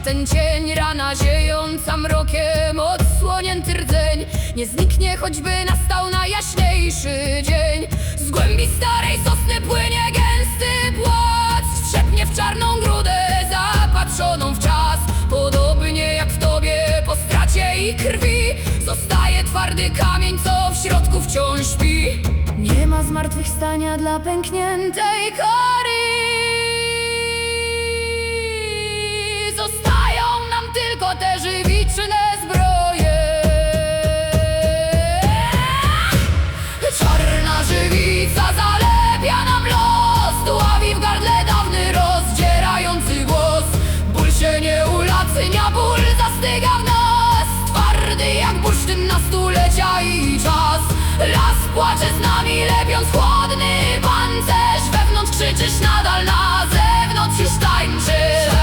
ten cień, rana ziejąca mrokiem, odsłonięty rdzeń. Nie zniknie, choćby nastał najjaśniejszy dzień. Z głębi starej sosny płynie gęsty płat, strzepnie w czarną grudę zapatrzoną w czas. Podobnie jak w tobie po stracie i krwi zostaje twardy kamień, co w środku wciąż śpi. Nie ma zmartwychwstania dla pękniętej kory. Zostają nam tylko te żywiczne zbroje. Czarna żywica zalepia nam los, dławi w gardle dawny rozdzierający głos. Ból się nie ulacnia, ból zastyga w nas, twardy jak bursztyn na stulecia i czas. Las płacze z nami, lepiąc chłodny pancerz. Wewnątrz krzyczysz nadal, na zewnątrz już tańczysz.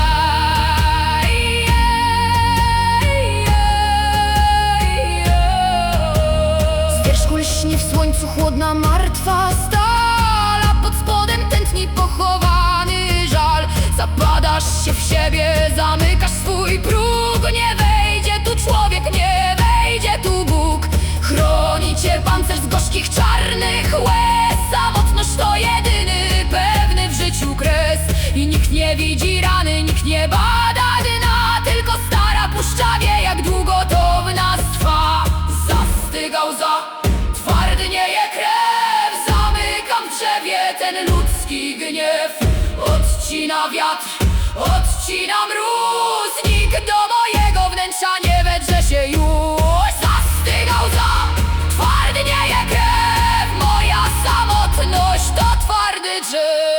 Z wierzchu lśni w słońcu chłodna, martwa stal, a pod spodem tętni pochowany żal. Zapadasz się w siebie, zamykasz swój próg. Nie wejdzie tu człowiek, nie wejdzie tu Bóg. Chroni cię pancerz z gorzkich, czarnych łez. Samotność to jedyny pewny w życiu kres. I nikt nie widzi rany, nikt nie bada dna, tylko stara puszcza wie, jak długo to w nas trwa. Zastyga łza, twardnieje krew, zamykam w drzewie ten ludzki gniew. Odcina wiatr, odcina mróz, nikt do mojego wnętrza nie wedrze się już. Zastyga łza, twardnieje krew, moja samotność to twardy drzew.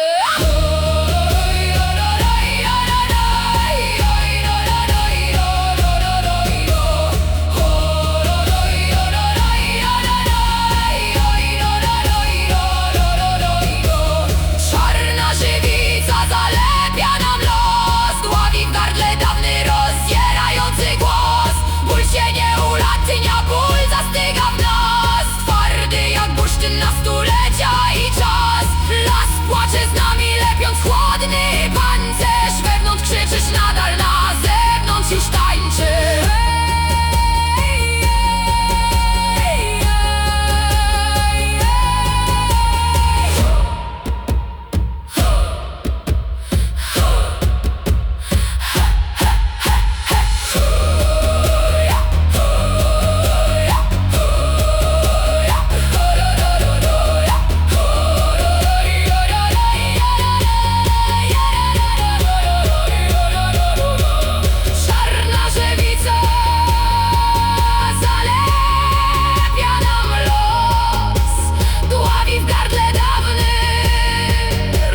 Czarna żywica zalepia nam los, dławi w gardle dawny rozdzierający głos. Ból się nie ulatnia, ból zastyga w nas, twardy jak bursztyn na stulecia i czas. Las płacze z nami, lepiąc chłodny pancerz. Wewnątrz krzyczysz nadal, na zewnątrz już tańczysz. Czarna żywica zalepia nam los, dławi w gardle dawny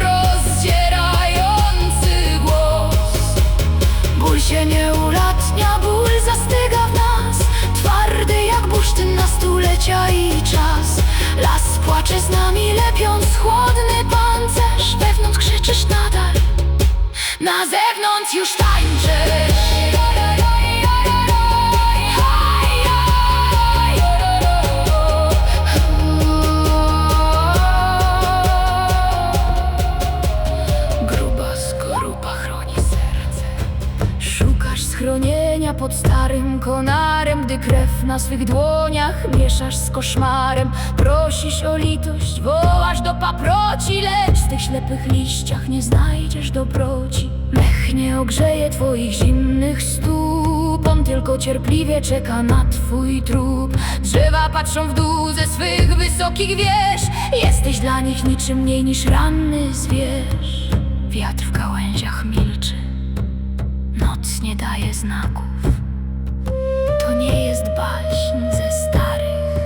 rozdzierający głos. Ból się nie ulatnia, ból zastyga w nas, twardy jak bursztyn na stulecia i czas. Las płacze z nami, lepiąc chłodny pancerz. Wewnątrz krzyczysz nadal, na zewnątrz już tańczysz. Gruba skorupa chroni serce. Szukasz schronienia pod starym konarem, gdy krew na swych dłoniach mieszasz z koszmarem. Prosisz o litość, wołasz do paproci, lecz w tych ślepych liściach nie znajdziesz dobroci. Mech nie ogrzeje twoich zimnych stóp, on tylko cierpliwie czeka na twój trup. Drzewa patrzą w dół ze swych wysokich wież, jesteś dla nich niczym mniej niż ranny zwierz. Wiatr w gałęziach milczy, noc nie daje znaków. To nie jest baśń ze starych,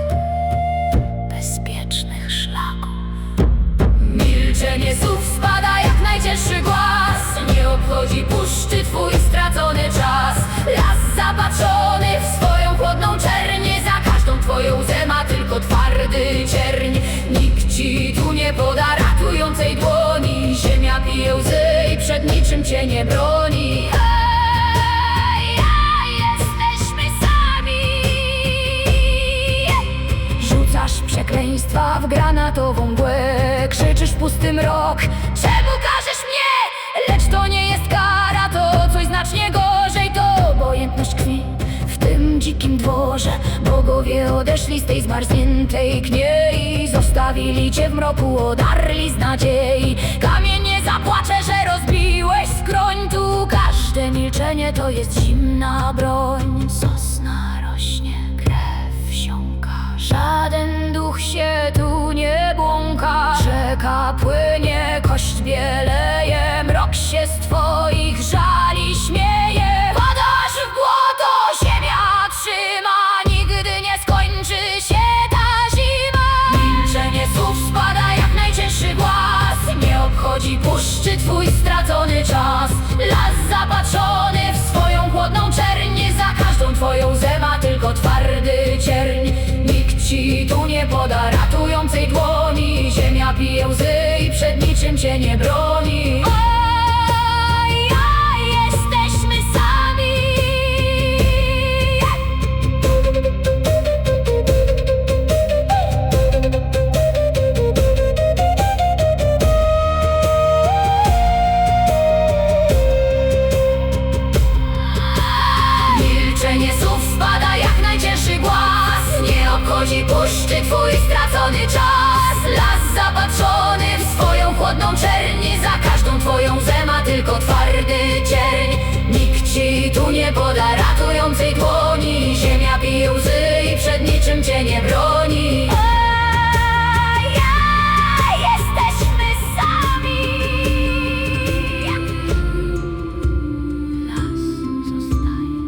bezpiecznych szlaków. Milczenie słów spada jak najcięższy głaz, nie obchodzi puszczy twój stracony czas. Las zapatrzony w swoją chłodną czernię, za każdą twoją łzę ma tylko twardy cierń. Nikt ci tu nie poda ratującej dłoni, ziemia pije łzy i przed niczym cię nie broni. Przekleństwa w granatową mgłę, krzyczysz w pusty mrok: czemu karzesz mnie? Lecz to nie jest kara, to coś znacznie gorzej. dzikim dworze. Bogowie odeszli z tej zmarzniętej kniei, zostawili cię w mroku, odarli z nadziei. Kamień nie zapłacze, że rozbiłeś skroń. Tu każde milczenie to jest zimna broń. Sosna rośnie, krew wsiąka, żaden duch się tu nie błąka. Rzeka płynie, kość bieleje, mrok się z twoich żali śmieje. Padasz w błoto, ziemia trzyma, nigdy nie skończy się ta zima. Milczenie słów spada jak najcięższy głaz, nie obchodzi puszczy twój stracony czas. Las zapatrzony w swoją chłodną czerń, za każdą twoją łzę ma tylko twardy cierń. Nikt ci tu nie poda ratującej dłoni, ziemia pije łzy i przed niczym cię nie broni. Jesteśmy sami. Milczenie słów spada jak najcięższy głaz, nie obchodzi puszczy twój stracony czas. Las zapatrzony w swoją chłodną czerń, za każdą twoją łzę ma tylko twardy cierń. Nikt ci tu nie poda ratującej dłoni, ziemia pije łzy i przed niczym cię nie broni. Jesteśmy sami. Las zostaje.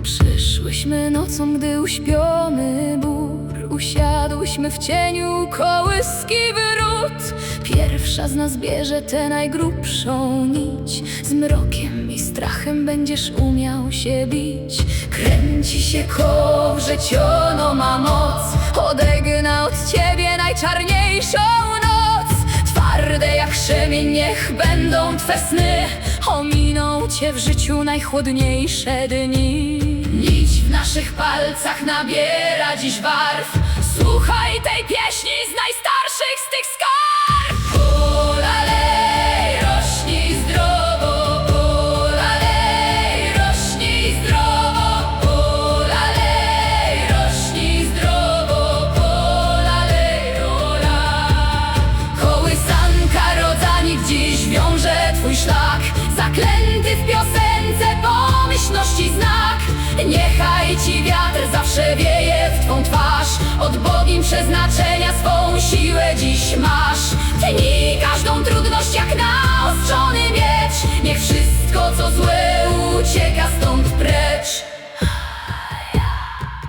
Przyszłyśmy nocą, gdy uśpiony bór, usiadłyśmy w cieniu kołyski wrót. Pierwsza z nas bierze tę najgrubszą nić, z mrokiem i strachem będziesz umiał się bić. Kręci się koło, wrzeciono ma moc, odegna od ciebie najczarniejszą noc. Twarde jak krzemień niech będą twe sny, ominą cię w życiu najchłodniejsze dni. Nić w naszych palcach nabiera dziś barw, słuchaj tej pieśni z najstarszych z tych skarb. Polalej, rośnij zdrowo, polalej, rośnij zdrowo, polalej, rośnij zdrowo, polalej, rola. Kołysanka rodzanik dziś wiąże twój szlak, zaklęty w piosence pomyślności znak. Niechaj ci wiatr zawsze wieje w twą twarz, od bogini przeznaczenia swą siłę dziś masz. Tnij każdą trudność jak naostrzony miecz, niech wszystko co złe ucieka stąd precz.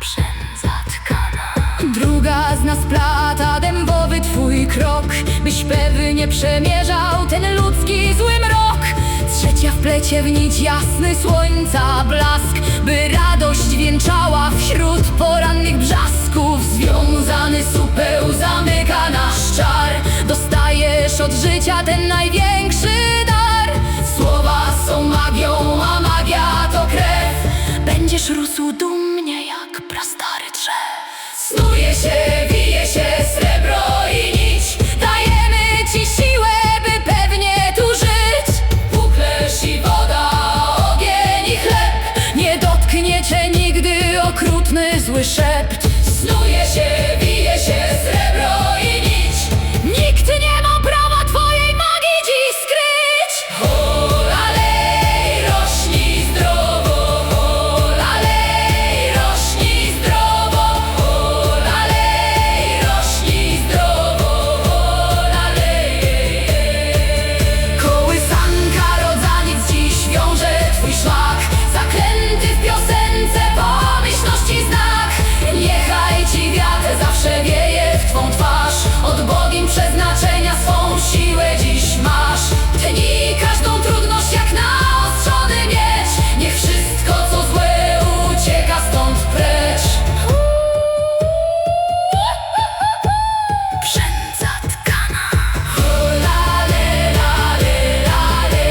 Przędza tkana. Druga z nas plata dębowy twój krok, byś pewnie przemierzał ten ludzki zły mrok. Trzecia wplecie w nić jasny słońca blask, by radość wieńczała wśród porannych brzasków. Związany supeł zamyka nasz czar, dostajesz od życia ten największy dar. Słowa są magią, a magia to krew, będziesz rósł dumnie jak prastary drzew. Snuje się, wije się srebro i nić, dajemy ci siłę, by pewnie tu żyć. Puklerz i woda, ogień i chleb, nie dotknie cię nigdy okrutny zły szept. Snuje się, wije się srebro i nić, nikt nie ma prawa twojej magii dziś skryć. Polalej, rośnij zdrowo, polalej, rośnij zdrowo, polalej, rośnij zdrowo, polalej. Kołysanka rodzaniec dziś wiąże twój szlak, zaklęty w piosence pomyślności znak. Niechaj ci wiatr zawsze wieje w twą twarz, od bogini przeznaczenia swą siłę dziś masz. Tnij każdą trudność jak naostrzony miecz, niech wszystko co złe ucieka stąd precz. Przędza tkana. Polale, lale, lale,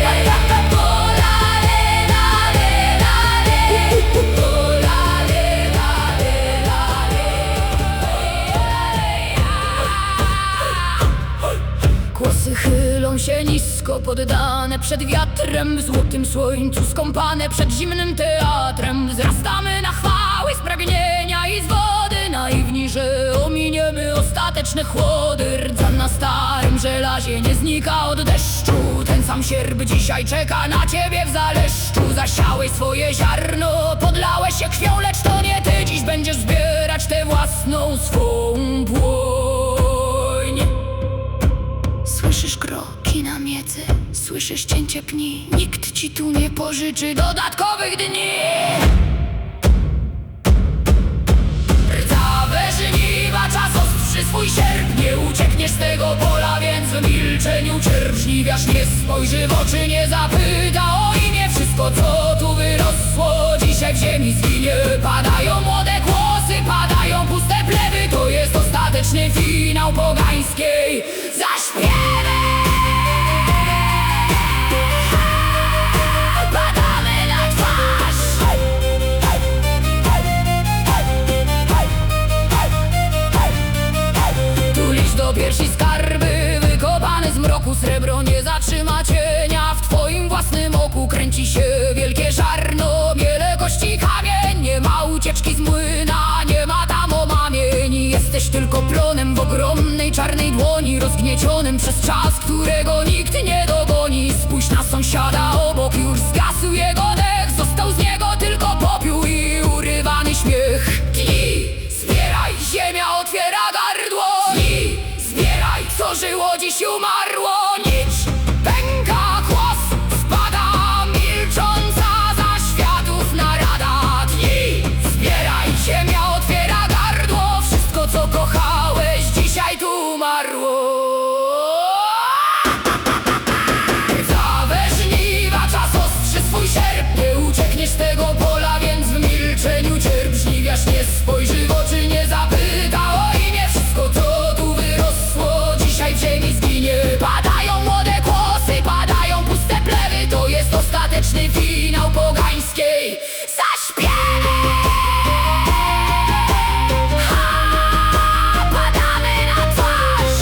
polale, lale, lale, polale, lale, lale. Głosy chylą się nisko, poddane przed wiatrem, w złotym słońcu skąpane przed zimnym teatrem. Wzrastamy na chwałę ostateczne chłody. Rdza na starym żelazie nie znika od deszczu. Ten sam sierp dzisiaj czeka na ciebie w Zaleszczu. Zasiałeś swoje ziarno, podlałeś się krwią, lecz to nie ty dziś będziesz zbierać tę własną swą płoń. Słyszysz kroki na miedzy, słyszysz cięcie pni. Nikt ci tu nie pożyczy dodatkowych dni. Rdzawe żniwa, czas ostrzy swój sierp. Nie uciekniesz z tego pola, więc w milczeniu cierp. Żniwiarz nie spojrzy w oczy, nie zapyta o imię. Wszystko co tu wyrosło dzisiaj w ziemi zginie. Padają młode głosy, padają puste plewy. To jest ostateczny finał pogańskiej zaśpiewy. Padamy na twarz. Tulisz do piersi skarby wykopane z mroku. Srebro nie zatrzyma cienia w twoim własnym oku. Kręci się wielkie żarno, miele, kości, kamień. Nie ma ucieczki z młyna, nie ma tam omamień. Jesteś tylko plonem w ogromnej czarnej dłoni, rozgniecionym przez czas, którego nikt nie dogoni. Spójrz na sąsiada obok, już zgasł jego dech. Został z niego tylko popiół i urywany śmiech. Tnij, zbieraj, ziemia otwiera gardło. Tnij, zbieraj, co żyło dziś umarło. Nicz pęka, głos spada, milcząca za światów narada. Tnij, zbieraj, ziemia otwiera gardło. Wszystko co kochałeś dzisiaj tu umarło. Rdzawe żniwa, czas ostrzy swój sierp. Nie uciekniesz z tego pola, więc w milczeniu cierp. Żniwiarz nie spojrzy w oczy, nie zapyta o imię. Wszystko co tu wyrosło dzisiaj w ziemi zginie. Padają młode głosy, padają puste plewy. To jest ostateczny finał pogańskiej zaśpiewy. Padamy na twarz.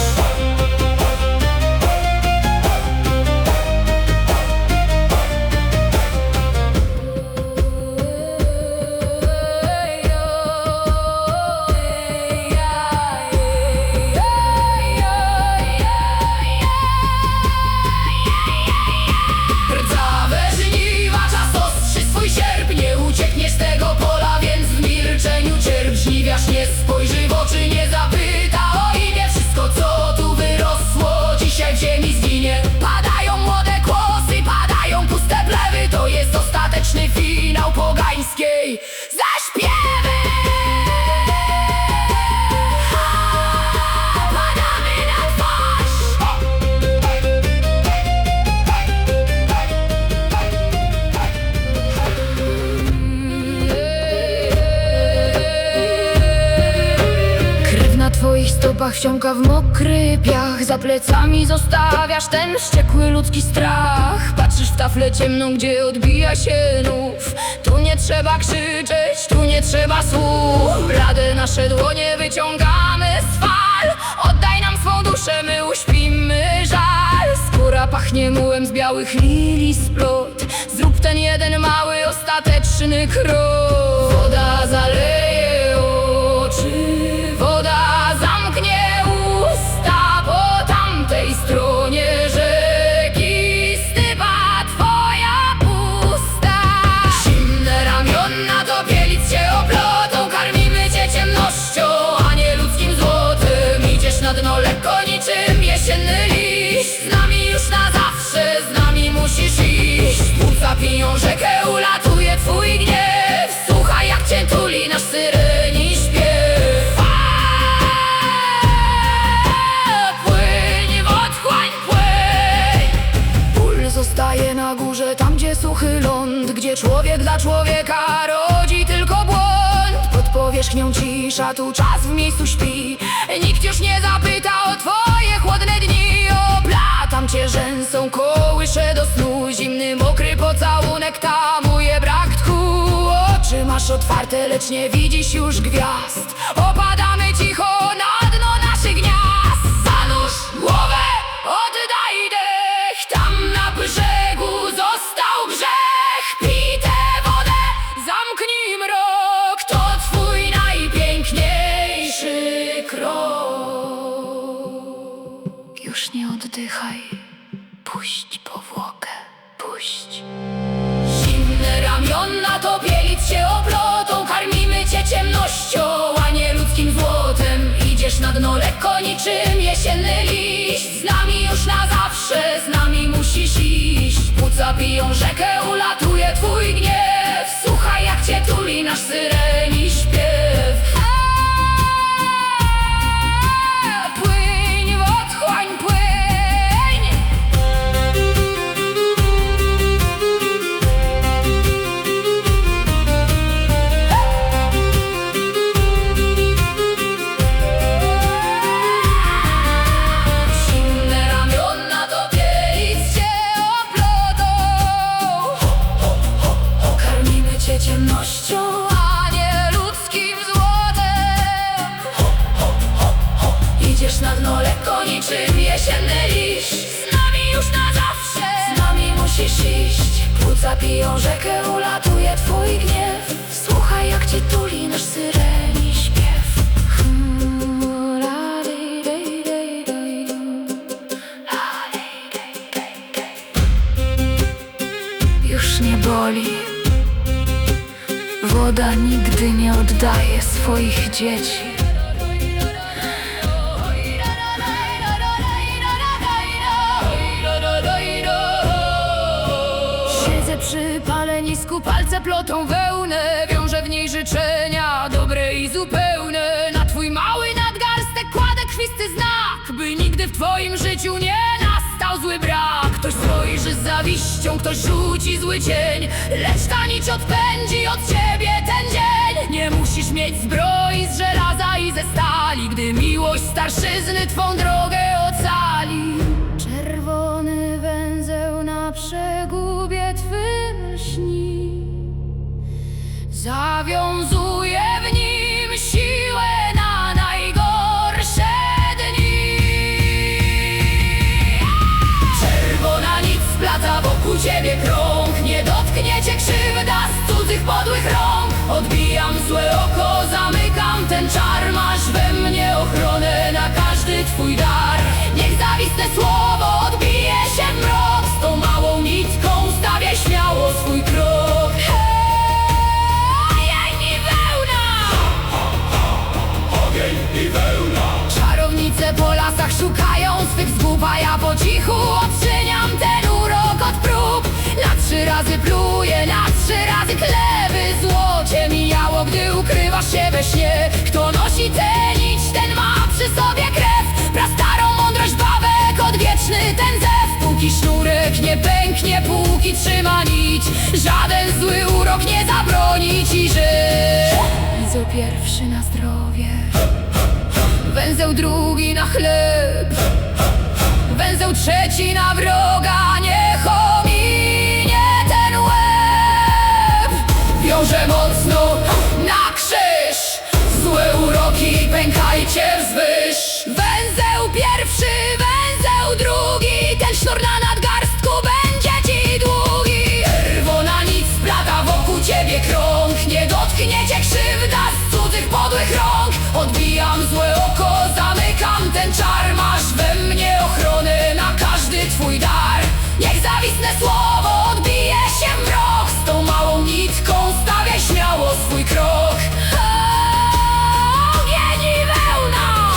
Rdzawe żniwa, czas ostrzy swój sierp. Nie uciekniesz z tego pola, więc w milczeniu cierp. Żniwiarz nie spojrzy w oczy, nie zapyta o imię. Wszystko co tu wyrosło dzisiaj w ziemi zginie. Padają młode głosy, padają puste plewy. To jest ostateczny finał pogańskiej zaśpiewy. Padamy na twarz. Krew na twoich stopach wsiąka w mokry piach. Za plecami zostawiasz ten wściekły ludzki strach. Patrzysz w taflę ciemną, gdzie odbija się nów. Tu nie trzeba krzyczeć, tu nie trzeba słów. Blade nasze dłonie wyciągamy z fal. Oddaj nam swą duszę, my uśpimy żal. Skóra pachnie mułem z białych lilii splot. Zrób ten jeden mały, ostateczny krok. Woda zaleje oczy, woda zamknie usta. Po tamtej stronie rzeki stypa twoja pusta. Zimne ramiona do bielic się oplotą. Karmimy cię ciemnością, a nie ludzkim złotem. Idziesz na dno lekko niczym jesienny liść. Z nami już na zawsze, z nami musisz iść. Płuca piją rzekę, ulatuje twój gniew. Słuchaj jak cię tuli nasz syreni śpiew. Płyń w otchłań, płyń. Ból zostaje na górze, tam gdzie suchy ląd. Gdzie człowiek dla człowieka rodzi tylko błąd. Pod powierzchnią cisza, tu czas w miejscu śpi. Nikt już nie zapyta o twoje chłodne dni. Oplatam cię rzęsą, kołyszę do snu. Zimny, mokry pocałunek tamuje brak tchu. Oczy masz otwarte, lecz nie widzisz już gwiazd. Opadamy cicho na dno naszych gniazd. Zanurz głowę, oddaj dech. Tam na brzegu został grzech. Pij tę wodę, zamknij mrok. To twój najpiękniejszy krok. oddychaj. Puść powłokę, puść. Zimne ramiona topielic się oplotą. Karmimy cię ciemnością, a nie ludzkim złotem. Idziesz na dno lekko niczym jesienny liść. Z nami już na zawsze, z nami musisz iść. Płuca piją rzekę, ulatuje twój gniew. Słuchaj jak cię tuli nasz syreni śpiew. Płyń w otchłań, płyń. Zimne ramiona topielic cię oplotą. Karmimy cię ciemnością, a nie ludzkim złotem. Idziesz na dno lekko niczym jesienny liść. Z nami już na zawsze, z nami musisz iść. Płuca piją rzekę, ulatuje twój gniew. Słuchaj jak cię tuli nasz syreni śpiew. Już nie boli. Woda nigdy nie oddaje swoich dzieci. Siedzę przy palenisku, palce plotą wełnę. Wiążę w niej życzenia dobre i zupełne. Na twój mały nadgarstek kładę krwisty znak, by nigdy w twoim życiu nie nastał zły brak. Ktoś spojrzy z zawiścią, ktoś rzuci zły cień, lecz ta nić odpędzi od ciebie ten dzień. Nie musisz mieć zbroi z żelaza i ze stali, gdy miłość starszyzny twą drogę ocali. Czerwony węzeł na przegubie twym lśni, zawiązuje w nim siłę na najgorsze dni. Czerwona nic splata wokół ciebie krąg, nie dotknie cię krzywda z cudzych podłych rąk. Odbijam złe oko, zamykam ten czar, masz we mnie ochronę na każdy twój dar. Niech zawistne słowo odbije się w mrok, z tą małą nitką stawiaj śmiało swój krok. Ogień i wełna! Ogień i wełna. Czarownice po lasach szukają swych zgub, a ja po cichu odczyniam ten urok od prób. Na 3 razy pluję, na 3 razy klewy. Złocie mijało, gdy ukrywasz się we śnie. Kto nosi tę nić, ten ma przy sobie krew. Prastarą mądrość babek, odwieczny ten zew. Póki sznurek nie pęknie, póki trzyma nić, żaden zły urok nie zabroni ci żyć. Węzeł pierwszy na zdrowie, węzeł drugi na chleb, węzeł trzeci na wroga. Niech ominie ten łeb. Wiąże mocno na krzyż, złe uroki pękajcie wzwyż. Węzeł pierwszy, węzeł drugi, ten sznur na nadgarstku będzie ci długi. Czerwona nic splata wokół ciebie krąg, nie dotknie cię krzywda z cudzych podłych rąk. Odbijam złe oko, zamykam ten czar, masz we mnie ochronę na każdy twój dar. Niech zawistne słowo odbije się w mrok, z tą małą nitką stawiaj śmiało swój krok. Ogień i wełna!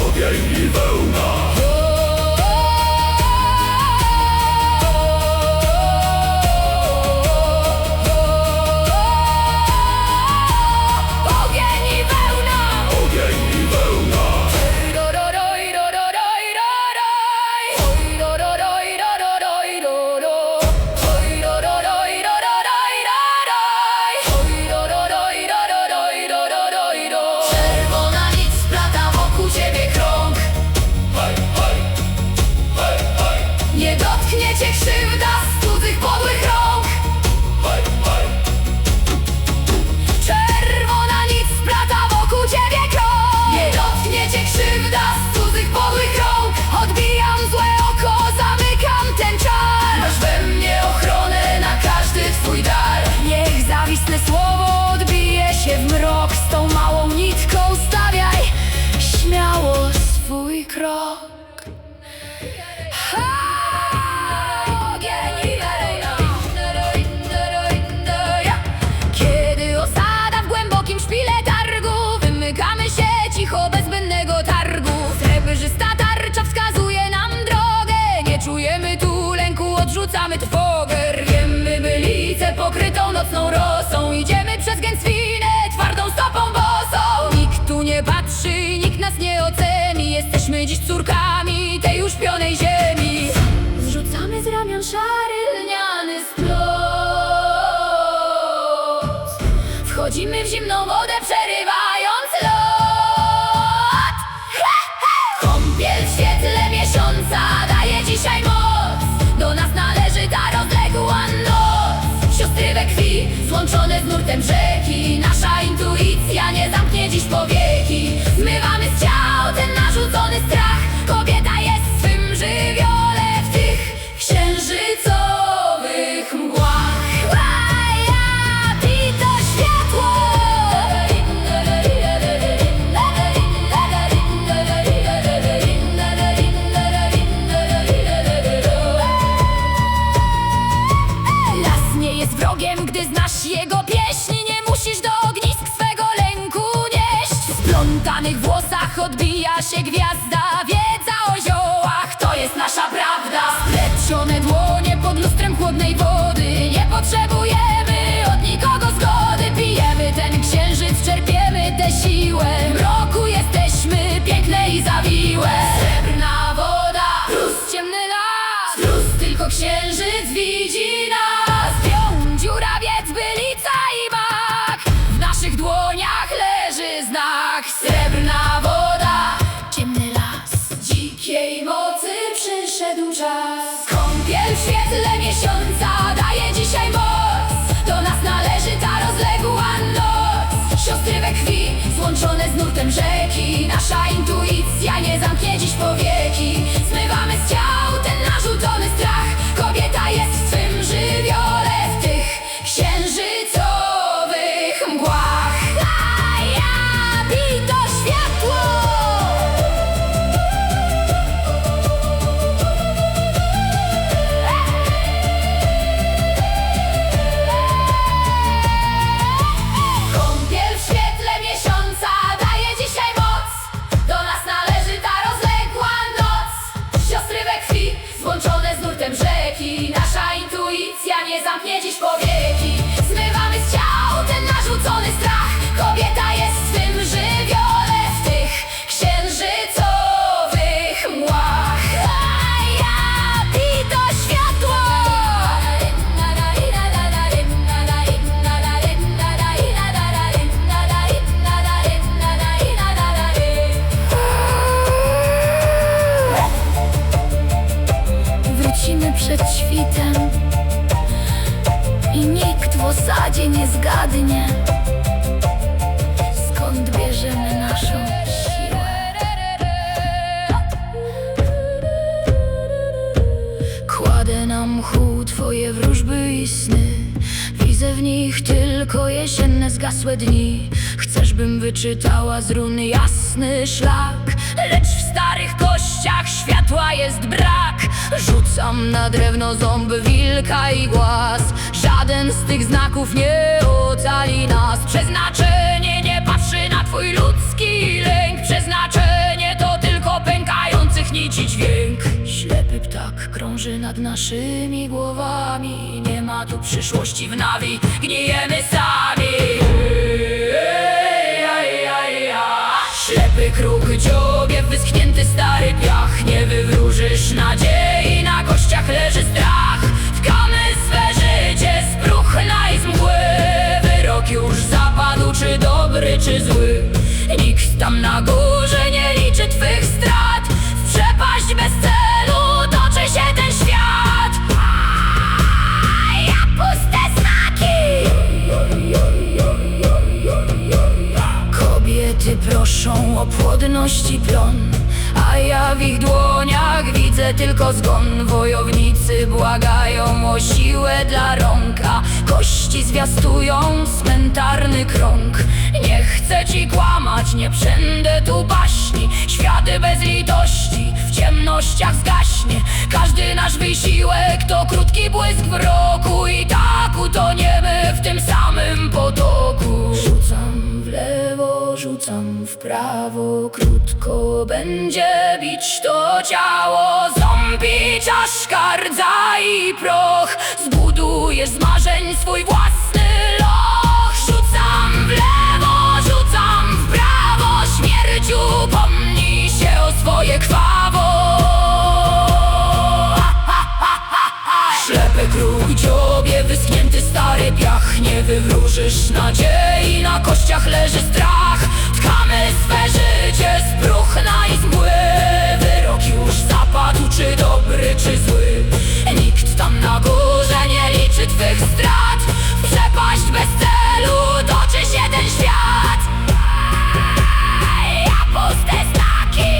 Ogień i wełna. bez gęstwiny, twardą stopą bosą. Nikt tu nie patrzy, nikt nas nie oceni. Jesteśmy dziś córkami tej już pionej ziemi. Zrzucamy z ramion szary lniany splot. Wchodzimy w zimną wodę, przerywając lot. Kąpiel w świetle miesiąca daje dzisiaj moc. Do nas należy ta rozległa noc. Siostry we krwi, złączone z nurtem rzeki. Nasza intuicja nie zamknie dziś powieki. Zmywamy z ciał ten narzucony strach. Kobieta jest w swym żywiole, w tych księżycowych mgłach. Bito światło. Las nie jest wrogiem, gdy znasz jego pieśń. Nie musisz do ognisk swego lęku nieść. W splątanych włosach odbija się gwiazda. Wiedza o ziołach to jest nasza prawda. Splecione dłonie pod lustrem chłodnej wody. Nie potrzebujemy od nikogo zgody. Pijemy ten księżyc, czerpiemy tę siłę. W mroku jesteśmy piękne i zawiłe. Srebrna woda, plus ciemny las, plus tylko księżyc widzi nas. Pion, dziurawiec, bylica i mak. W naszych dłoniach leży znak. Srebrna woda, ciemny las, dzikiej mocy przyszedł czas. Kąpiel w świetle miesiąca daje dzisiaj moc. Do nas należy ta rozległa noc. Siostry we krwi, złączone z nurtem rzeki. Nasza intuicja nie zamknie dziś powieki. Zmywamy z ciał ten narzucony strach. Kobieta jest w swym żywiole, w tych księżycowych mgłach. Bito światło. Kąpiel w świetle miesiąca daje dzisiaj moc. Do nas należy ta rozległa noc. Siostry we krwi, złączone z nurtem rzeki. Nasza intuicja nie zamknie dziś powieki. Zmywamy z ciał ten narzucony strach. Kobieta jest w swym żywiole, w tych księżycowych mgłach. Bito światło. Wrócimy przed świtem i nikt w osadzie nie zgadnie, skąd bierzemy naszą siłę. Kładę na mchu twoje wróżby i sny. Widzę w nich tylko jesienne zgasłe dni. Chcesz, bym wyczytała z run jasny szlak, lecz w starych kościach światła jest brak. Rzucam na drewno ząb wilka i głaz. Żaden z tych znaków nie ocali nas. Przeznaczenie nie patrzy na twój ludzki lęk. Przeznaczenie to tylko pękających nici dźwięk. Ślepy ptak krąży nad naszymi głowami. Nie ma tu przyszłości w nawi, gnijemy sami. Ślepy kruk dziobie, wyschnięty stary piach. Nie wywróżysz nadziei, na kościach leży strach. Tkamy swe życie z próchna i z mgły. Wyrok już zapadł, czy dobry, czy zły. Nikt tam na górze nie liczy twych strat. W przepaść bez celu toczy się ten świat. Puste znaki. Kobiety proszą o płodność i plon, a ja w ich dłoniach widzę tylko zgon. Wojownicy błagają o siłę dla rąk, a kości zwiastują cmentarny krąg. Nie chcę ci kłamać, nie przędę tu baśni. Świat bez litości w ciemnościach zgaśnie. Każdy nasz wysiłek to krótki błysk w roku. I tak utoniemy w tym samym potoku. Rzucam w lewo, rzucam w prawo. Krótko będzie bić to ciało. Zombie, czaszka, rdza i proch. Zbudujesz z marzeń swój własny loch. Rzucam nadziei, na kościach leży strach. Tkamy swe życie z próchna i z mgły. Wyrok już zapadł, czy dobry, czy zły. Nikt tam na górze nie liczy twych strat. W przepaść bez celu toczy się ten świat. Ja puste znaki.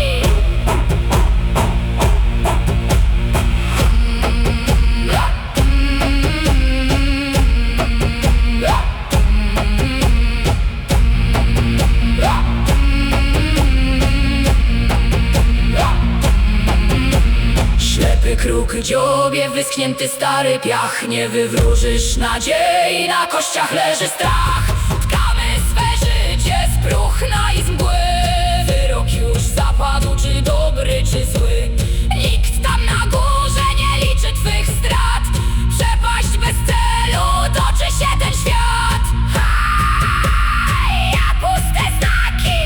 Ślepy kruk dziobie, wyschnięty stary piach. Nie wywróżysz nadziei, na kościach leży strach. Tkamy swe życie z próchna i z mgły. Wyrok już zapadł, czy dobry, czy zły. Nikt tam na górze nie liczy twych strat. Przepaść bez celu toczy się ten świat. Ja puste znaki.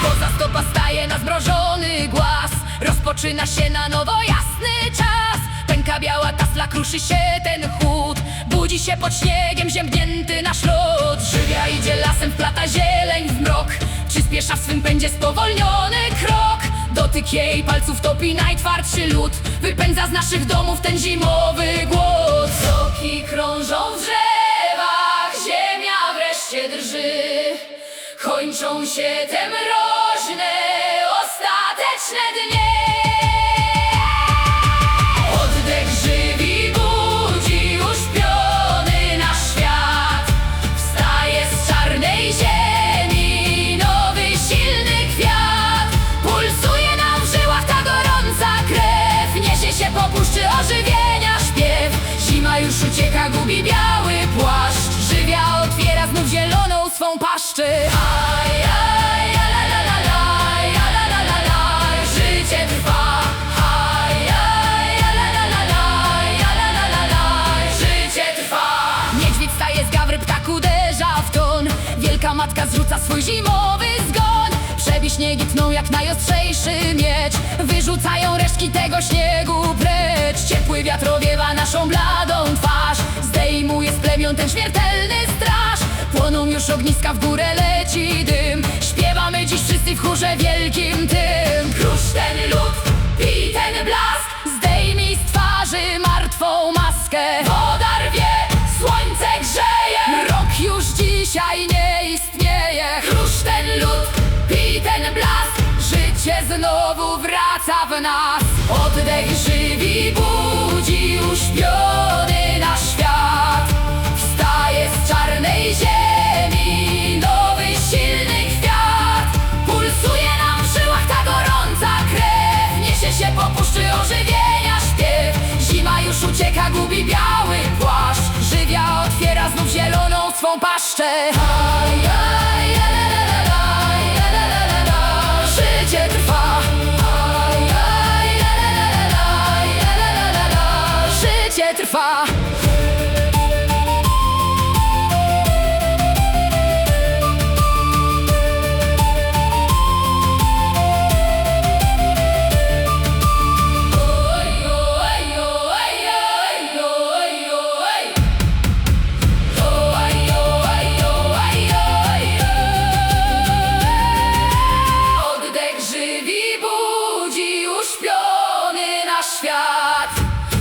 Poza stopa staje na zmrożony głaz. Rozpoczyna się na nowo jasny czas. Pęka biała tafla, kruszy się ten chłód. Budzi się pod śniegiem ziębnięty nasz lud. Żywia idzie lasem, wplata zieleń w mrok. Przyspiesza w swym pędzie spowolniony krok. Dotyk jej palców topi najtwardszy lód. Wypędza z naszych domów ten zimowy głód. Soki krążą w drzewach, ziemia wreszcie drży. Kończą się te mroźne, ostateczne dnie. Oddech żywi budzi uśpiony nasz świat. Wstaje z czarnej ziemi nowy, silny kwiat. Pulsuje nam w żyłach ta gorąca krew. Niesie się po puszczy ożywienia śpiew. Zima już ucieka, gubi biały płaszcz. Żywia otwiera znów zieloną swą paszczę. Życie trwa. Życie trwa. Niedźwiedź staje z gawry, ptak uderza w ton. Wielka matka zrzuca swój zimowy zgon. Przebi śniegi tną jak najostrzejszy miecz. Wyrzucają resztki tego śniegu precz. Ciepły wiatr owiewa naszą bladą twarz. Zdejmuje z plemion ten śmiertelny straż. Płoną już ogniska, w górę leci dym. Śpiewamy dziś wszyscy w chórze wielkim tym. Krusz ten lód, pij ten blask. Zdejmij z twarzy martwą maskę. Woda rwie, słońce grzeje. Mrok już dzisiaj nie istnieje. Krusz ten lód, pij ten blask. Życie znowu wraca w nas. Oddech żywi budzi uśpiony nasz świat. Wstaje z czarnej ziemi nowy, silny kwiat. Pulsuje nam w żyłach ta gorąca krew. Niesie się po puszczy ożywienia śpiew. Zima już ucieka, gubi biały płaszcz. Żywia otwiera znów zieloną swą paszczę. Życie trwa. Życie trwa. Oddech żywi budzi uśpiony nasz świat.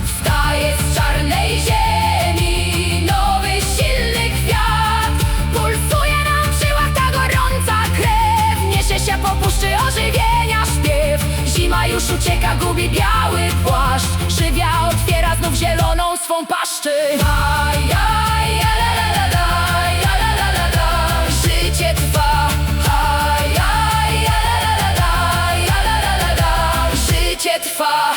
Wstaje z czarnej ziemi nowy, silny kwiat. Pulsuje nam w żyłach ta gorąca krew. Niesie się po puszczy ożywienia śpiew. Zima już ucieka, gubi biały płaszcz. Żywia otwiera znów zieloną swą paszczę. Życie trwa. Życie trwa.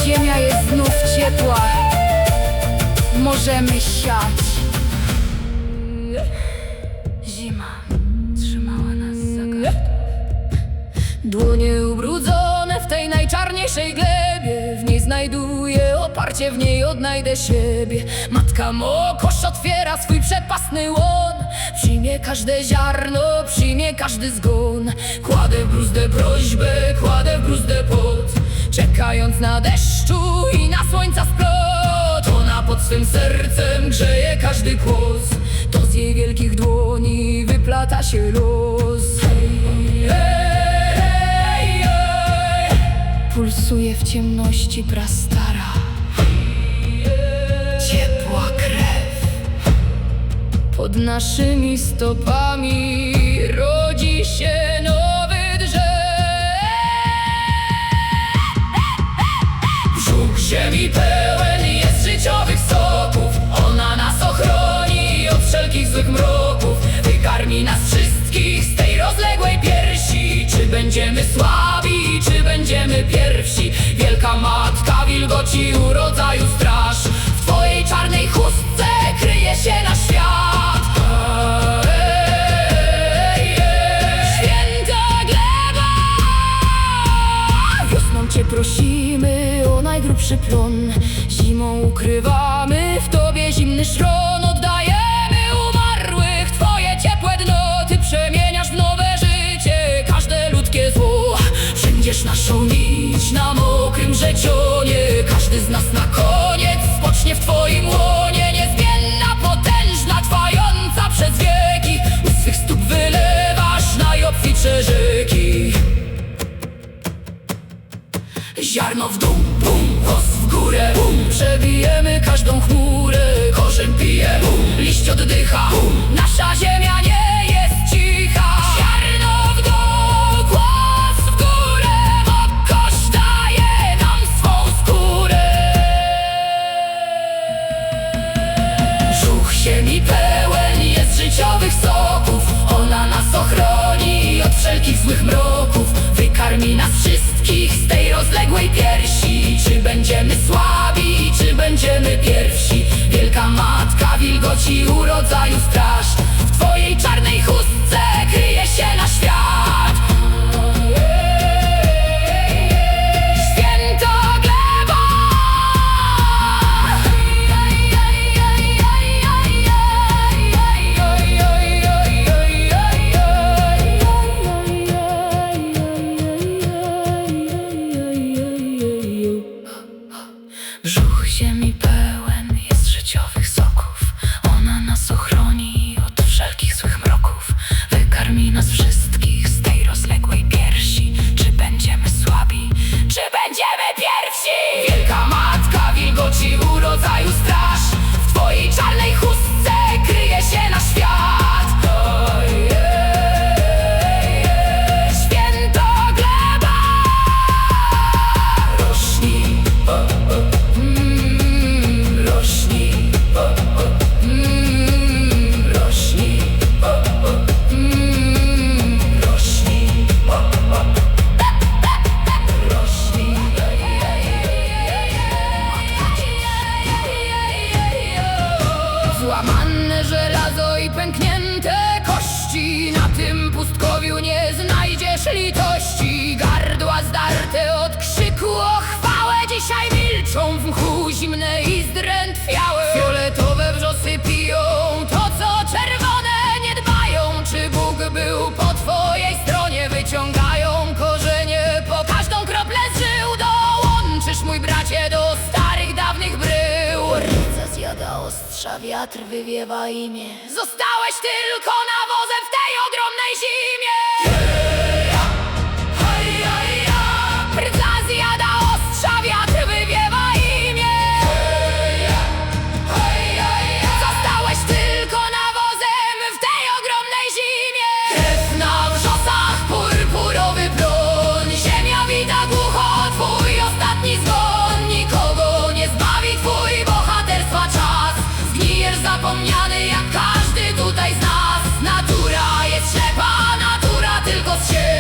Ziemia jest znów ciepła. Możemy siać. Zima trzymała nas za gardło. Rany ubrudzone w tej najczarniejszej glebie, w niej znajduję oparcie, w niej odnajdę siebie. Matka Mokosz otwiera swój przepastny łon, przyjmie każde ziarno, przyjmie każdy zgon. Kładę w bruzdę prośbę, kładę w bruzdę pot, czekając na deszczu i na słońca splot. Ona pod swym sercem grzeje każdy kłos, to z jej wielkich dłoni wyplata się los. Hej, hej, hej. Pulsuje w ciemności prastara, ciepła krew. Pod naszymi stopami rodzi się nowy drzew. Brzuch ziemi pełen jest życiowych soków, ona nas ochroni od wszelkich złych mroków. Wykarmi nas wszystkich z tej rozległej piersi. Czy będziemy słabi, czy będziemy pierwsi? Wielka matka wilgoci urodzaju straż, w twojej czarnej chustce kryje się nasz świat. Święta gleba, wiosną cię prosimy o najgrubszy plon, zimą ukrywamy w tobie zimny szron. Oddajemy umarłych twoje ciepłe dno, ty przemieniasz w nowe życie każde ludzkie zło. Wszędzież naszą nić na mokrym rzecionie, każdy z nas na koniec spocznie w twoim łonie. Niezmienna, potężna, trwająca przez wieki, u swych stóp wylewasz najobfitsze rzeki. Ziarno w dół, bum, głos w górę, bum. Przebijemy każdą chmurę, korzeń pije, bum. Liść oddycha, bum. Nasza ziemia nie jest cicha. Ziarno w dół, głos w górę, Mokosz daje nam swą skórę. Brzuch ziemi pełen jest życiowych soków, ona nas ochroni od wszelkich złych mroków. Wykarmi nas wszystkich z tej rozległej piersi. Czy będziemy słabi, czy będziemy pierwsi? Wielka matka wilgoci urodzaju straż, w twojej czarnej chustce kryje się nasz świat. Święta gleba, brzuch ziemi pełen jest życiowych soków, ona nas ochroni od wszelkich złych mroków. Wykarmi nas wszystkich z tej rozległej piersi. Czy będziemy słabi, czy będziemy pierwsi? Wielka matka wilgoci urodzaju straż, w twojej czarnej chustce kryje się nasz świat. Święta gleba, rośnij, rośnij, rośnij, rośnij, złamane żelazo i pęknięte kości, na tym pustkowiu nie znajdziesz litości. Gardła zdarte od krzyku o chwałę dzisiaj milczą w mchu zimne i zdrętwiałe. Fioletowe wrzosy piją to, co czerwone nie dbają. Czy Bóg był po twojej stronie? Wyciągają korzenie po każdą kroplę z żył. Dołączysz, mój bracie, do starych, dawnych brył. Ręce zjada ostrza, wiatr wywiewa imię. Zostałeś tylko nawozem w tej ogromnej zimie. Rdza zjada ostrza, wiatr wywiewa imię. Zostałeś tylko nawozem w tej ogromnej zimie. Krew na wrzosach, purpurowy plon, ziemia wita głucho twój ostatni zgon. Nikogo nie zbawi twój bohaterstwa czas, zgnijesz zapomniany jak każdy tutaj z nas. Natura jest ślepa, natura tylko z siebie.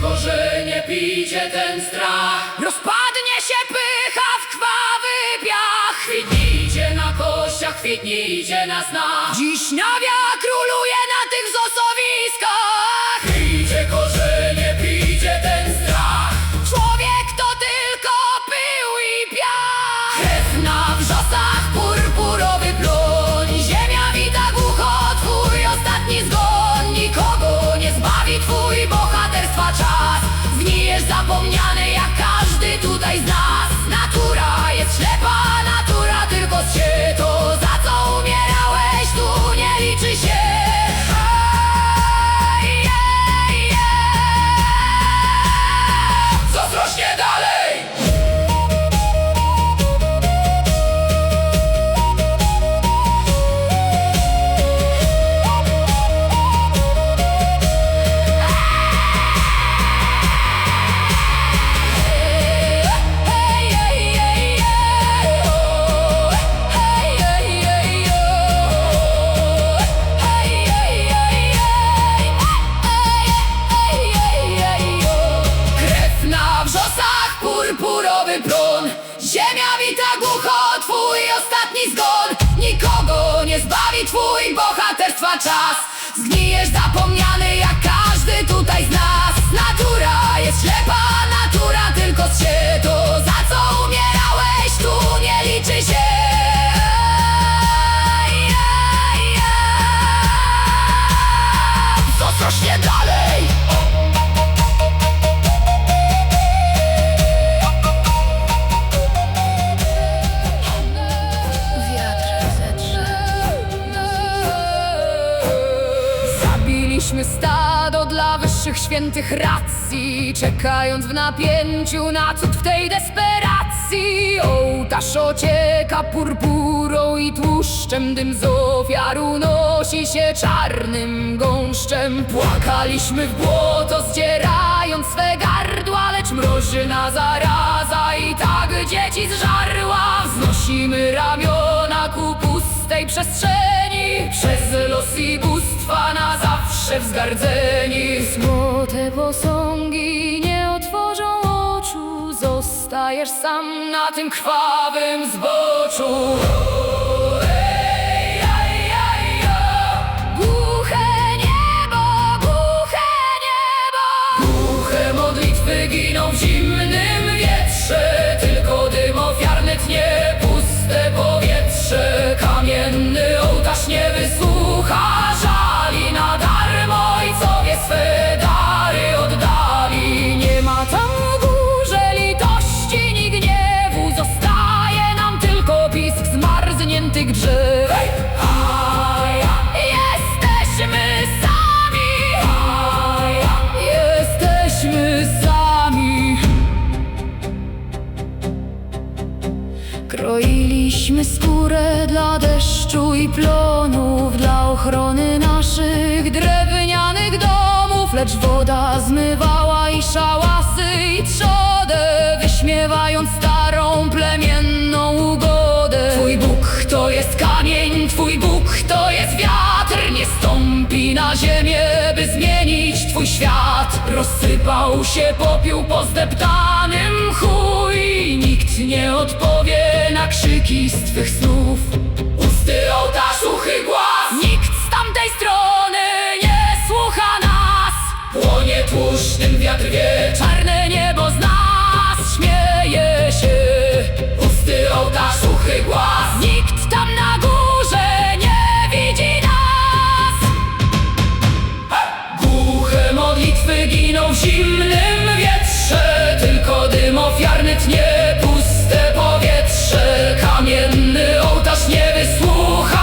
korzenie, pijcie ten strach. Rozpadnie się pycha w krwawy piach. Kwitnijcie na kościach, kwitnijcie na snach. Dziś nawia króluje na tych zosowiskach. Pijcie korzenie, pijcie ten strach. Człowiek to tylko pył i piach. Krew na wrzosach, purpurowy plon. Ziemia wita głucho, twój ostatni zgon. Nikogo nie zbawi twój bohaterstwa czas. Zgnijesz zapomniany jak każdy tutaj z nas. Natura jest ślepa, natura tylko się. To za co umierałeś tu nie liczy się. Co zrośnie dalej? Purpurowy plon. Ziemia wita głucho, twój ostatni zgon. Nikogo nie zbawi twój bohaterstwa czas. Zgnijesz zapomniany jak każdy tutaj z nas. Natura jest ślepa, natura tylko się. To za co umierałeś tu nie liczy się. Co zrośnie dalej? Zabiliśmy stado dla wyższych świętych racji, czekając w napięciu na cud w tej desperacji. Ołtarz ocieka purpurą i tłuszczem, dym z ofiar unosi się czarnym gąszczem. Płakaliśmy w błoto, zdzierając swe gardła, lecz mroźna zaraza i tak dzieci zżarła. Wznosimy ramiona ku pustej przestrzeni, przez los i bóstwa na zawsze wzgardzeni. Złote posągi nie otworzą oczu, zostajesz sam na tym krwawym zboczu. Głuche niebo, głuche niebo. Głuche modlitwy giną w zimnym wietrze, tylko dym ofiarny tnie, puste powietrze. Kamienny ołtarz nie wysłucha żali, na darmo ojcowie swe dary oddali. Nie ma tam w górze litości ni gniewu, zostaje nam tylko pisk zmarzniętych drzew. Jesteśmy sami, jesteśmy sami. Kroiliśmy skórę dla deszczu i plonów, dla ochrony naszych drewnianych domów, lecz woda zmywała i szałasy i trzodę, wyśmiewając starą plemienną ugodę. Twój Bóg to jest kamień, twój Bóg to jest wiatr, nie stąpi na ziemię, by zmienić twój świat. Rozsypał się popiół po zdeptanym mchu i nikt nie odpowie na krzyki z twych snów. Pusty ołtarz, suchy głaz, nikt z tamtej strony nie słucha nas. Płonie tłuszcznym wiatr wie, czarne niebo z nas śmieje się. Pusty ołtarz, suchy głaz, nikt tam na górze nie widzi nas. Głuche modlitwy giną w zimnym wietrze, tylko dym ofiarny tnie, puste powietrze. Kamienny ołtarz nie wysłucha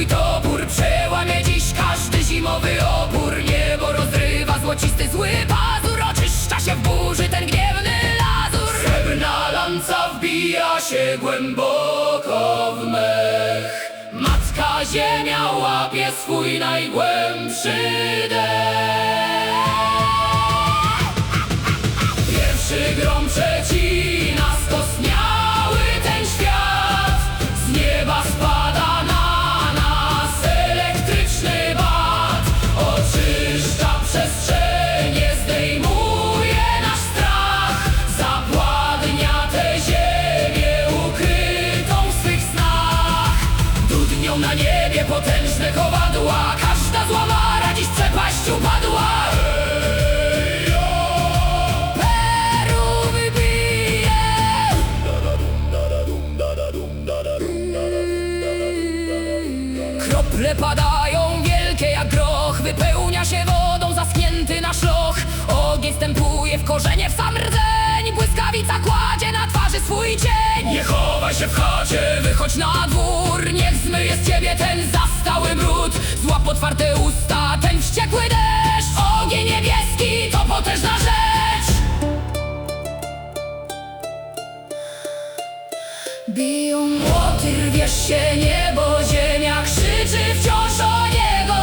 swój topór. Przełamie dziś każdy zimowy opór. Niebo rozrywa złocisty zły pazur. Oczyszcza się w burzy ten gniewny lazur. Srebrna lanca wbija się głęboko w mech. Matka ziemia łapie swój najgłębszy dech. Pierwszy grom przecina skostniały ten świat. Z nieba spada na nas elektryczny bat. Oczyszcza przestrzenie, zdejmuje nasz strach. Zapładnia tę ziemię ukrytą w swych snach. Dudnią na niebie potężne kowadła. Każda zła mara dziś w przepaść upadła. Krople padają wielkie jak groch. Wypełnia się wodą zaschnięty nasz loch. Ogień wstępuje w korzenie, w sam rdzeń. Błyskawica kładzie na twarzy swój cień. Nie chowaj się w chacie, wychodź na dwór. Niech zmyje z ciebie ten zastały brud. Złap otwarte usta, ten wściekły deszcz. Ogień niebieski to potężna rzecz. Biją młoty, rwiesz się niebo, ziemia krzyczy wciąż o niego.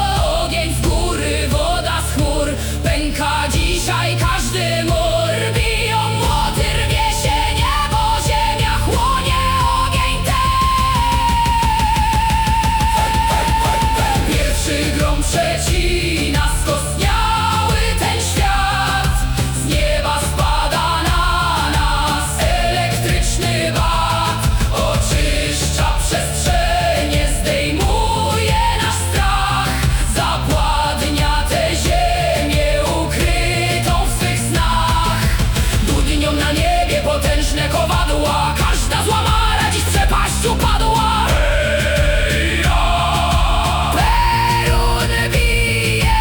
Ogień z góry, woda z chmur, pęka dzisiaj każdy mur. Biją młoty, rwie się niebo, ziemia chłonie ogień ten. Pierwszy grom przecina skostniały ten świat. Z nieba spada na nas elektryczny bat. Oczyszcza przestrzenie, zdejmuje nasz strach. Zapładnia tę ziemię ukrytą w swych snach. Dudnią na niebie potężne kowadła. Każda zła mara dziś w przepaść upadła. Perun bije.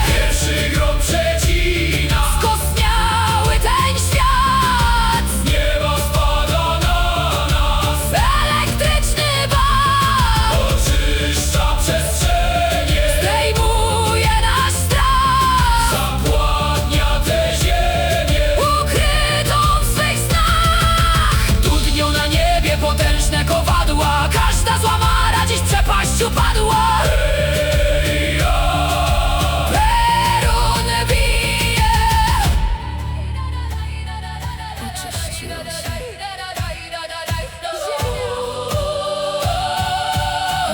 Pierwszy grom przecina skostniały ten świat. Z nieba spada na nas elektryczny bat. Oczyszcza przestrzenie, zdejmuje nasz strach. Zapładnia tę ziemię ukrytą w swych snach. Dudnią na niebie potężne kowadła. Każda zła mara dziś w przepaść upadła. Perun bije.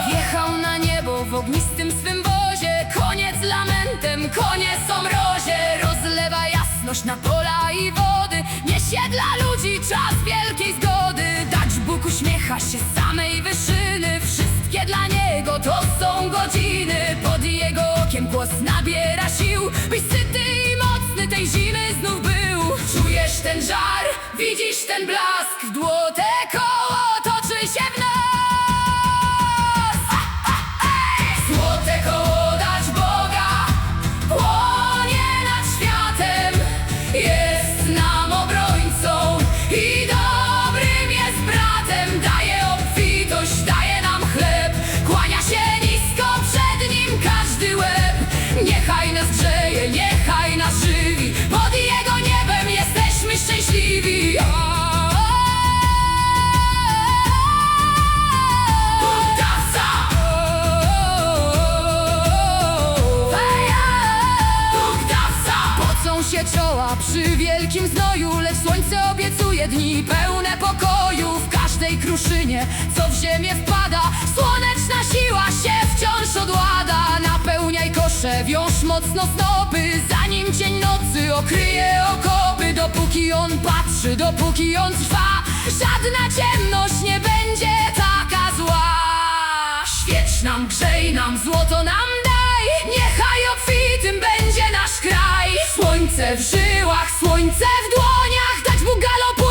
Wjechał na niebo w ognistym swym wozie. Koniec lamentem, koniec o mrozie. Rozlewa jasność na pola i wody. Niesie dla ludzi czas wielkiej zgody. Dać Bóg uśmiecha się z samej wyżyny. Wszystkie dla Niego to są godziny. Pod Jego okiem głos nabiera sił. Byś syty i mocny tej zimy znów był. Czujesz ten żar, widzisz ten blask. W złote koło toczy się w nas. Złote koło dać Boga płonie nad światem. Jest nam obrońcą i dobrym jest bratem. Daje obfitość, daje nam chleb. Kłania się nisko przed nim każdy łeb. Niechaj nas grzeje, niechaj nas żywi. Pod Jego niebem jesteśmy szczęśliwi. Się czoła przy wielkim znoju, lecz słońce obiecuje dni pełne pokoju. W każdej kruszynie, co w ziemię wpada, słoneczna siła się wciąż odłada. Napełniaj kosze, wiąż mocno snopy, zanim cień nocy okryje okopy. Dopóki On patrzy, dopóki On trwa, żadna ciemność nie będzie taka zła. Świeć nam, grzej nam, złoto nam daj, niechaj obfitym będzie nasz kraj. Słońce w żyłach, słońce w dłoniach, dać Bóg galopu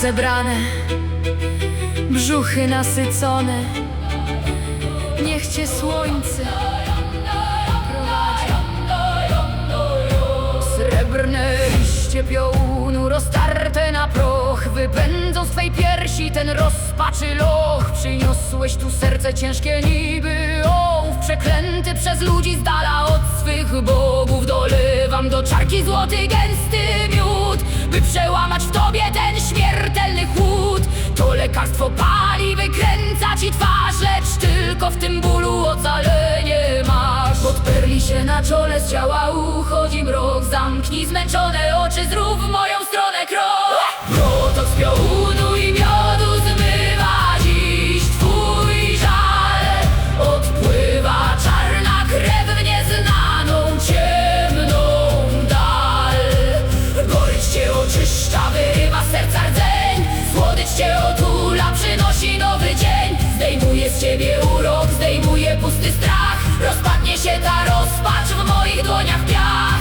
rozebrane, brzuchy nasycone. Niech cię słońce prowadzi. Srebrne liście piołunu roztarte na proch wypędzą z twej piersi ten rozpaczy loch. Przyniosłeś tu serce ciężkie niby ołów, przeklęty przez ludzi z dala od swych bogów. Dolewam do czarki złoty gęsty miód, by przełamać w tobie ten śmiertelny chłód. To lekarstwo pali, wykręca ci twarz, lecz tylko w tym bólu ocalenie masz. Od perli się na czole z ciała uchodzi mrok. Zamknij zmęczone oczy, zrób w moją stronę krok. Protok z piołunu i miodu zmywa dziś twój żal. Odpływa czarna krew w nieznaną, ciemną dal. Gorycz cię oczyszcza, wyrywa z serca rdzeń. Słodycz cię otula, przynosi nowy dzień. Zdejmuje z ciebie urok, zdejmuje pusty strach. Rozpadnie się ta rozpacz, w moich dłoniach piach.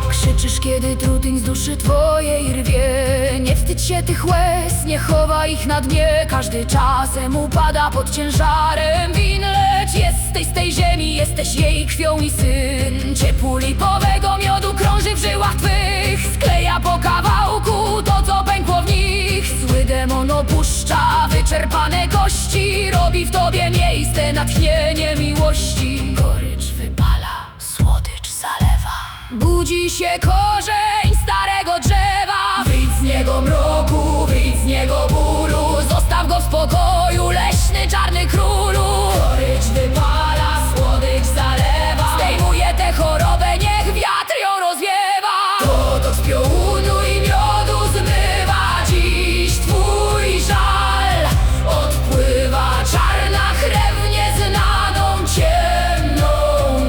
Krzyczysz, kiedy trutyń z duszy twojej rwie. Nie wstydź się tych łez, nie chowa ich na dnie. Każdy czasem upada pod ciężarem win, lecz jesteś z tej ziemi, jesteś jej krwią i syn. Ciepło lipowego miodu krąży w żyłach twych, skleja po kawałku to, co pękło w nich. Zły demon opuszcza wyczerpane kości, robi w tobie miejsce na tchnienie miłości. Gorycz wypala, słodycz zalewa. Budzi się korzeń starego drzewa. Wyjdź z niego mroku, wyjdź z niego bólu. Zostaw go w spokoju, leśny czarny królu. Gorycz wypala, słodycz zalewa. Zdejmuje tę chorobę, niech wiatr ją rozwiewa. Protok z piołunu i miodu zmywa dziś twój żal. Odpływa czarna krew w nieznaną, ciemną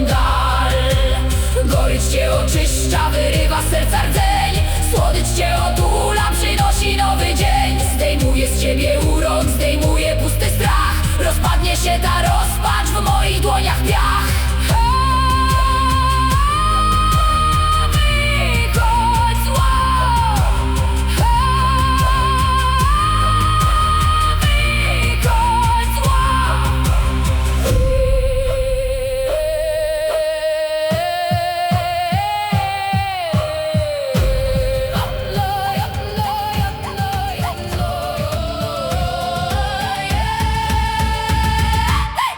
dal. Gorycz cię oczyszcza, wyrywa z serca rdzeń. Słodycz cię otula, przynosi nowy dzień. Zdejmuje z ciebie urok, zdejmuje pusty strach. Rozpadnie się ta rozpacz, w moich dłoniach piach. Wychodź zła. Wychodź zła.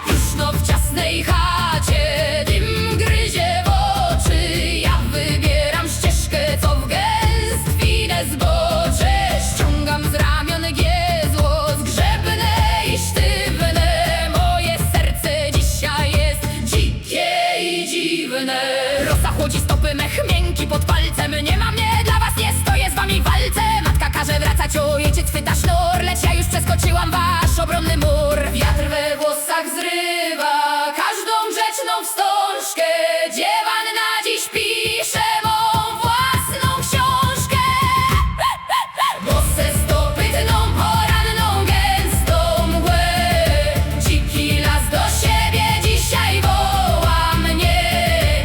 Próżno w ciasnej chacie, dym gryzie w oczy. Ja wybieram ścieżkę, co w gęstwinę zbocze. Ściągam z ramion giezło, zgrzebne i sztywne. Moje serce dzisiaj jest dzikie i dziwne. Rosa chłodzi stopy, mech miękki pod palcem. Nie ma mnie, dla was nie stoję z wami w walce. Matka każe wracać, ojciec chwyta sznur, lecz ja już przeskoczyłam wasz obronny mur. Wiatr we włosach zrywa każdą grzeczną wstążkę. Dziewanna dziś pisze mą własną książkę. Bose stopy tną poranną gęstą mgłę. Dziki las do siebie dzisiaj woła mnie.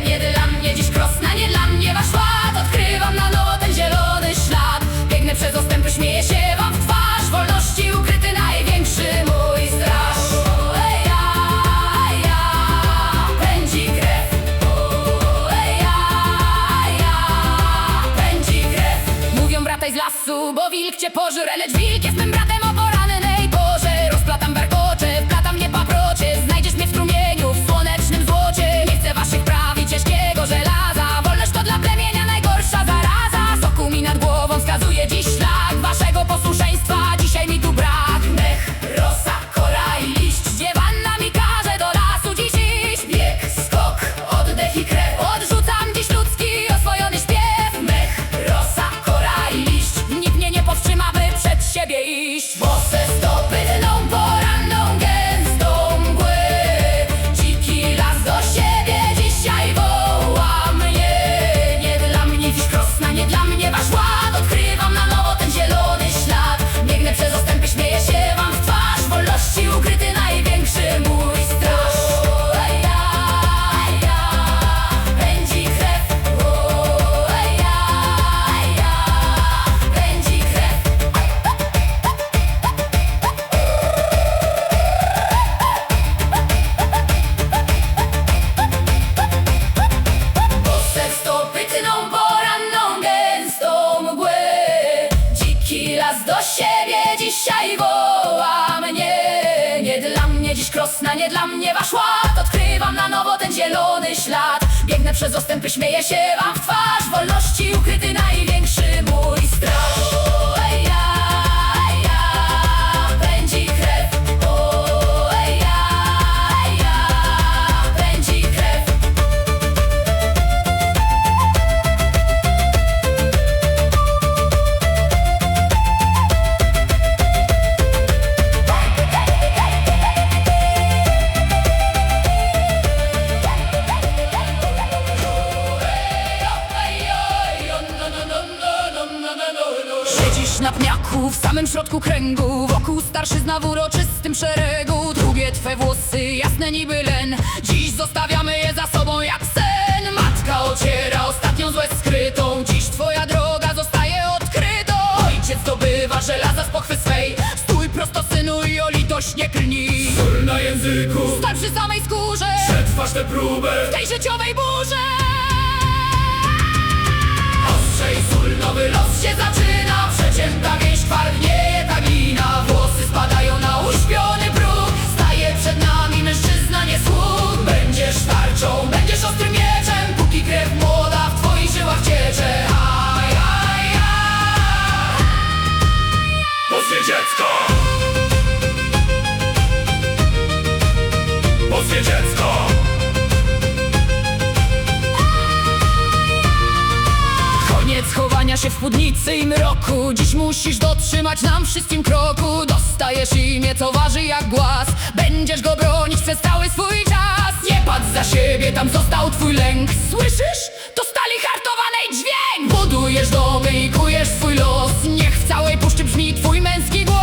Nie dla mnie dziś krosna, nie dla mnie wasz ład. Odkrywam na nowo ten zielony ślad. Biegnę przez ostępy, śmieję się wam w twarz. Wolności ukryty największy mój straż. Pędzi krew. Pędzi krew. Mówią wracaj z lasu, bo wilk cię pożre. Lecz wilk jest mym bratem o porannej porze. Rozplatam warkocze, wplatam mnie paprocie. Znajdziesz mnie w strumieniu, w słonecznym złocie. Nie chcę waszych praw i ciężkiego żelaza. Wolność to dla plemienia najgorsza zaraza. Soku mi nad głową wskazuje dziś szlak waszego posłuszeństwa. Dzisiaj mi tu brak. Mech, rosa, kora i liść. Dziewanna mi każe do lasu dziś iść. Bieg, skok, oddech i krew. Odrzucam dziś ludzki oswojony śpiew. Mech, rosa, kora i liść. Nikt mnie nie powstrzyma, by przed siebie iść. ona nie dla mnie wasz ład. Odkrywam na nowo ten zielony ślad. Biegnę przez ostępy, śmieję się wam w twarz. Wolności ukryty największy mój strach. Pędzi krew. Pędzi krew. Siedzisz na pniaku w samym środku kręgu, wokół starszyzna w uroczystym szeregu. Długie twe włosy, jasne niby len, dziś zostawiamy je za sobą jak sen. Matka ociera ostatnią złe skrytą, dziś twoja droga zostaje odkrytą. Ojciec zdobywa żelaza z pochwy swej, stój prosto synu i o litość nie klnij. Sól na języku, Stań przy samej skórze, przetrwasz tę próbę. w tej życiowej burzy. Ostrzej sól, Nowy los się zaczyna, przecięta więź twardnieje ta glina. Włosy spadają na uśpiony próg, staje przed nami mężczyzna nie sług. Będziesz tarczą, będziesz ostrym mieczem, póki krew młoda w twoich żyłach ciecze. Aj, aj, aj. Boskie dziecko. Boskie dziecko. Koniec chowania się w chłodnicy i mroku, dziś musisz dotrzymać nam wszystkim kroku. Dostajesz imię, co waży jak głaz, będziesz go bronić przez cały swój czas. Nie patrz za siebie, tam został twój lęk. Słyszysz? To stali hartowanej dźwięk. Budujesz domy i kujesz swój los, niech w całej puszczy brzmi twój męski głos.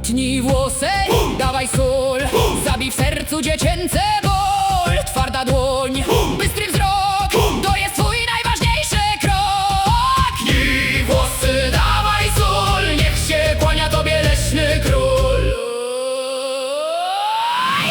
Tnij włosek, dawaj sól, zabij w sercu dziecięce ból. Twarda dłoń, bystry wzrok, to jest twój najważniejszy krok. Tnij włosy, dawaj sól, niech się kłania tobie leśny król.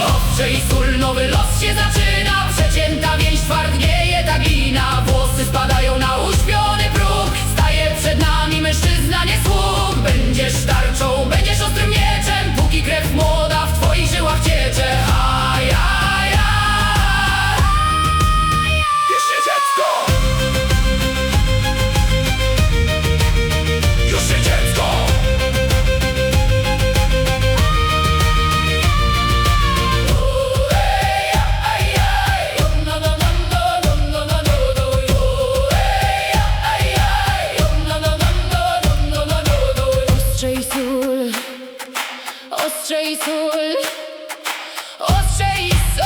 Ostrzej sól, nowy los się zaczyna, przecięta więź twardnieje ta glina. Włosy spadają na uśpiony próg, staje przed nami mężczyzna nie sług. Będziesz tarczą, będziesz ostrym mieczem, póki krew młoda w twoich żyłach ciecze. Aj, aj, aj. Już się dziecko. Już się dziecko. Ostrzej sól, ostrzej sól, ostrzej sól.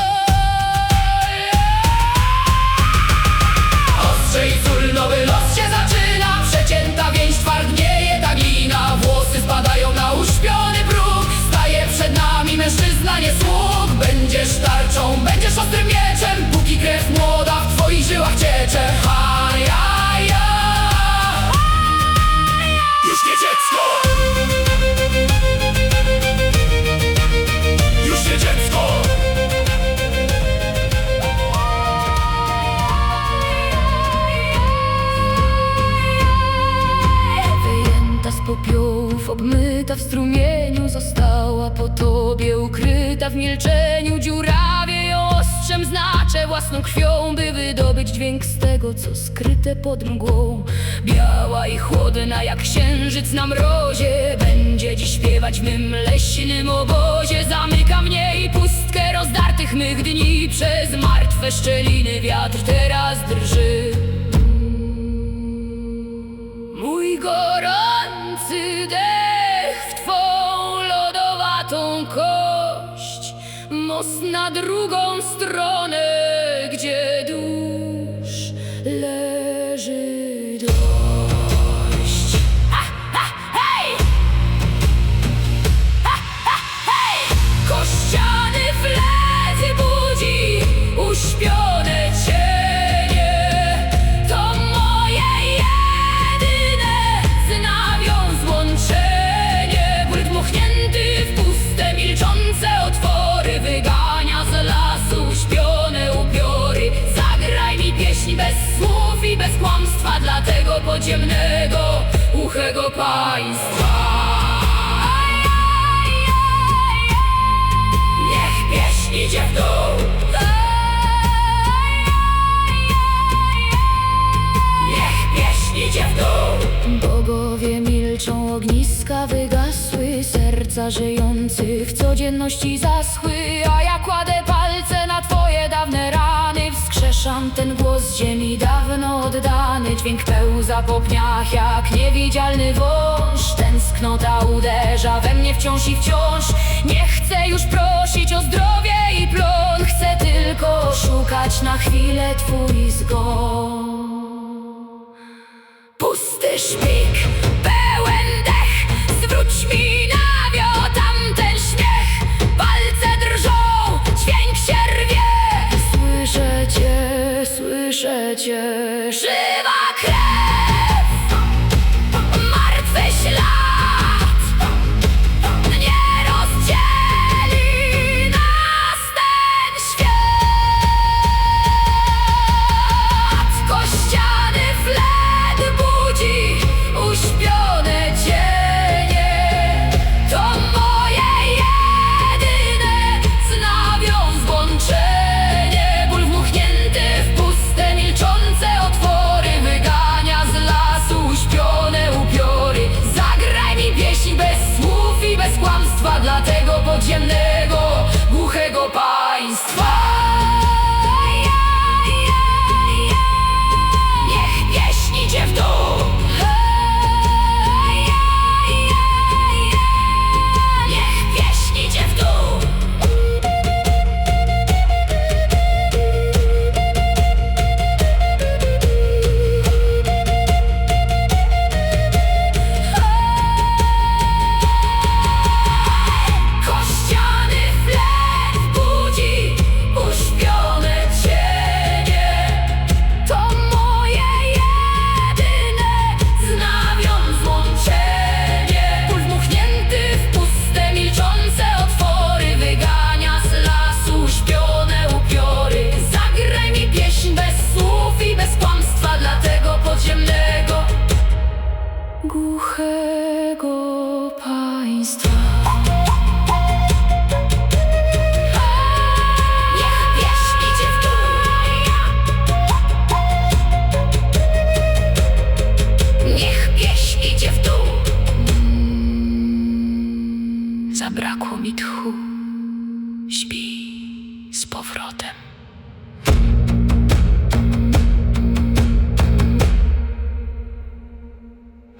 Ostrzej sól, nowy los się zaczyna, przecięta więź twardnieje ta glina. Włosy spadają na uśpiony próg, staje przed nami mężczyzna nie sług. Będziesz tarczą, będziesz ostrym mieczem, póki krew młoda w twoich żyłach ciecze. Aj, aj, aj. Już nie dziecko. Już nie dziecko. Wyjęta z popiołów, obmyta w strumieniu, została po tobie ukryta w milczeniu. Dziurawie ją ostrzem znaczę własną krwią, by wydobyć dźwięk z tego, co skryte pod mgłą. Biała i chłodna jak księżyc na mrozie, będzie dziś śpiewać w mym leśnym obozie. Zamyka mnie i pustkę rozdartych mych dni, przez martwe szczeliny wiatr teraz drży. Mój gorący dech w twą lodowatą kość, most na drugą stronę, gdzie dusz leży dość. Ha, ha, hej! Ha, ha, hej! Kościany flet budzi uśpione cienie. To moje jedyne z nawią złączenie. Ból dmuchnięty w puste, milczące otwory wygania z lasu uśpione upiory. Zagraj mi pieśń bez słów i bez kłamstwa dla tego podziemnego, głuchego państwa. pieśń idzie w dół. Niech pieśń idzie w dół. Bogowie milczą, ogniska wygasły, serca żyjących w codzienności zaschły. A ja kładę palce na twoje dawne rany, wskrzeszam ten głos z ziemi dawno oddany. Dźwięk pełza po pniach jak niewidzialny wąż. Tęsknota uderza we mnie wciąż i wciąż. Nie chcę już prosić o zdrowie i plon, chcę tylko szukać na chwilę twój zgon. Pusty szpik, pełen dech, zwróć mi namiotam ten śmiech. Palce drżą, dźwięk się rwie. Słyszę cię, żywa krew, martwy ślad. Nie rozdzieli nas ten świat. Kościany flet budzi uśpione cienie. To moje jedyne znawią złączenie. Ból wmuchnięty w puste, milczące otwory wygania z lasu uśpione upiory. Zagraj mi pieśń bez słów i bez kłamstwa dla tego podziemnego, głuchego państwa. Niech pieśń idzie w dół. Niech pieśń idzie w dół. Kościany flet budzi uśpione cienie. To moje jedyne znawią złączenie. Ból wmuchnięty w puste, milczące otwory wygania z lasu uśpione upiory. Zagraj mi pieśń bez słów i bez kłamstwa dla tego podziemnego, głuchego